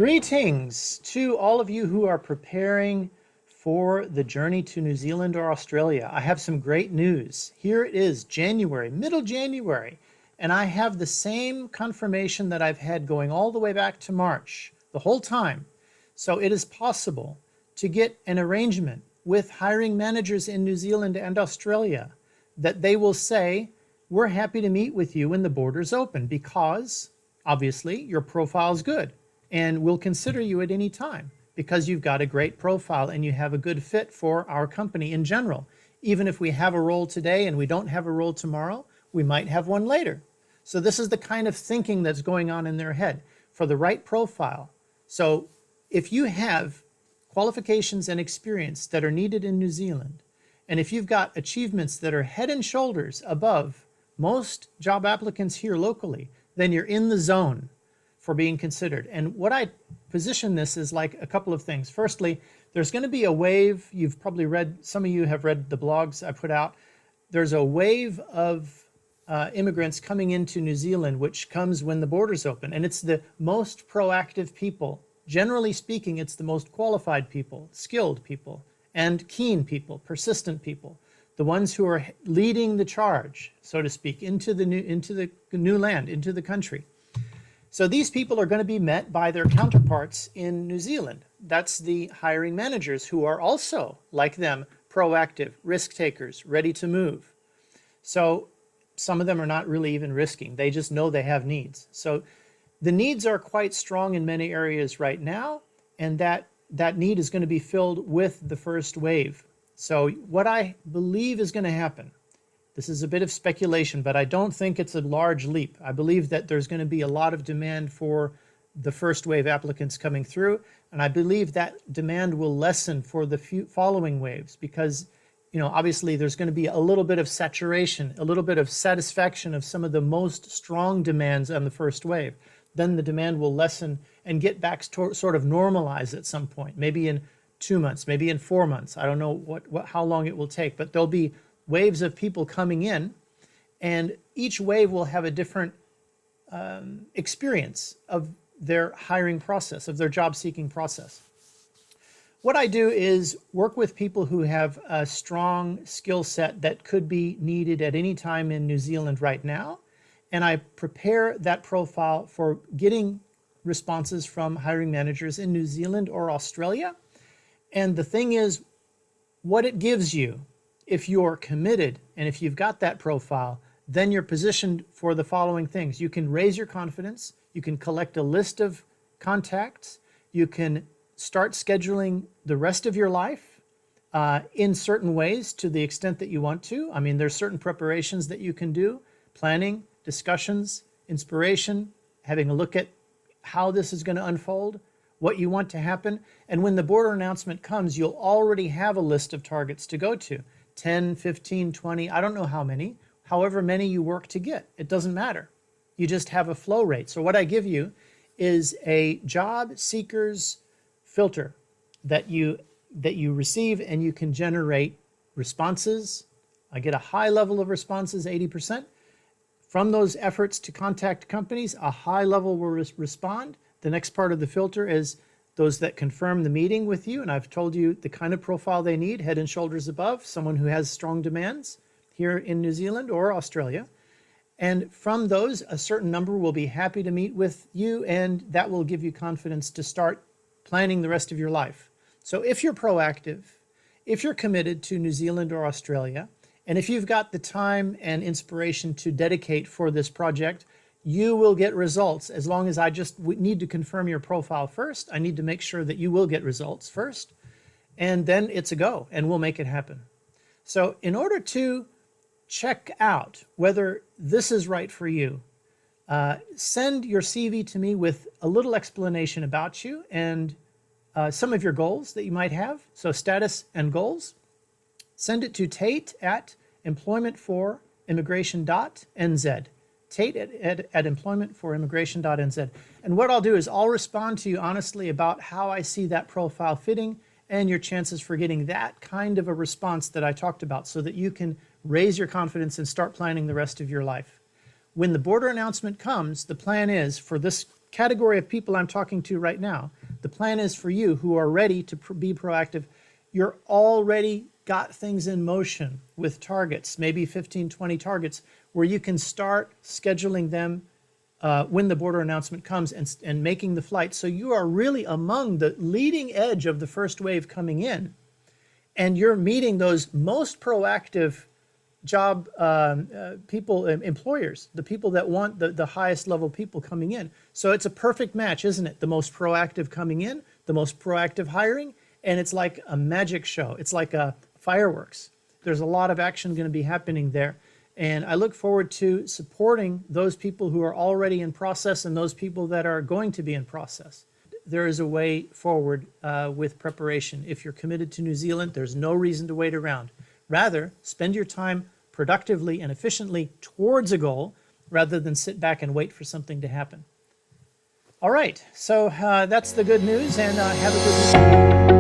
Greetings to all of you who are preparing for the journey to New Zealand or Australia. I have some great news. Here it is, January, middle January, and I have the same confirmation that I've had going all the way back to March, the whole time. So it is possible to get an arrangement with hiring managers in New Zealand and Australia that they will say, we're happy to meet with you when the borders open because, obviously, your profile is good. And we'll consider you at any time because you've got a great profile and you have a good fit for our company in general. Even if we have a role today and we don't have a role tomorrow, we might have one later. So this is the kind of thinking that's going on in their head for the right profile. So if you have qualifications and experience that are needed in New Zealand, and if you've got achievements that are head and shoulders above most job applicants here locally, then you're in the zone for being considered. And what I position this is like a couple of things. Firstly, there's going to be a wave. You've probably read, some of you have read the blogs I put out. There's a wave of immigrants coming into New Zealand, which comes when the borders open. And it's the most proactive people. Generally speaking, it's the most qualified people, skilled people, and keen people, persistent people. The ones who are leading the charge, so to speak, into the new land, into the country. So these people are going to be met by their counterparts in New Zealand. That's the hiring managers who are also, like them, proactive, risk takers, ready to move. So some of them are not really even risking. They just know they have needs. So the needs are quite strong in many areas right now, and that need is going to be filled with the first wave. So what I believe is going to happen, this is a bit of speculation, but I don't think it's a large leap. I believe that there's going to be a lot of demand for the first wave applicants coming through, and I believe that demand will lessen for the following waves because, obviously there's going to be a little bit of saturation, a little bit of satisfaction of some of the most strong demands on the first wave. Then the demand will lessen and get back to sort of normalize at some point, maybe in 2 months, maybe in 4 months. I don't know how long it will take, but there'll be waves of people coming in, and each wave will have a different experience of their hiring process, of their job-seeking process. What I do is work with people who have a strong skill set that could be needed at any time in New Zealand right now, and I prepare that profile for getting responses from hiring managers in New Zealand or Australia. And the thing is, what it gives you, if you're committed and if you've got that profile, then you're positioned for the following things. You can raise your confidence. You can collect a list of contacts. You can start scheduling the rest of your life in certain ways to the extent that you want to. I mean, there's certain preparations that you can do, planning, discussions, inspiration, having a look at how this is going to unfold, what you want to happen. And when the border announcement comes, you'll already have a list of targets to go to. 10, 15, 20, I don't know how many, however many you work to get. It doesn't matter. You just have a flow rate. So what I give you is a job seekers filter that you receive, and you can generate responses. I get a high level of responses, 80%. From those efforts to contact companies, a high level will respond. The next part of the filter is those that confirm the meeting with you, and I've told you the kind of profile they need, head and shoulders above, someone who has strong demands here in New Zealand or Australia. And from those, a certain number will be happy to meet with you, and that will give you confidence to start planning the rest of your life. So if you're proactive, if you're committed to New Zealand or Australia, and if you've got the time and inspiration to dedicate for this project, you will get results. As long as I just need to confirm your profile first, I need to make sure that you will get results first, and then it's a go, and we'll make it happen. So in order to check out whether this is right for you, send your CV to me with a little explanation about you and some of your goals that you might have. So status and goals. Send it to tate@employmentforimmigration.nz. tate@employmentforimmigration.nz. And what I'll do is I'll respond to you honestly about how I see that profile fitting and your chances for getting that kind of a response that I talked about so that you can raise your confidence and start planning the rest of your life. When the border announcement comes, the plan is for this category of people I'm talking to right now. The plan is for you who are ready to be proactive. You're already got things in motion with targets, maybe 15, 20 targets, where you can start scheduling them when the border announcement comes and making the flight. So you are really among the leading edge of the first wave coming in, and you're meeting those most proactive job people, employers, the people that want the highest level people coming in. So it's a perfect match, isn't it? The most proactive coming in, the most proactive hiring, and it's like a magic show. It's like a fireworks. There's a lot of action going to be happening there. And I look forward to supporting those people who are already in process and those people that are going to be in process. There is a way forward with preparation. If you're committed to New Zealand, there's no reason to wait around. Rather, spend your time productively and efficiently towards a goal rather than sit back and wait for something to happen. All right, so that's the good news, and have a good week.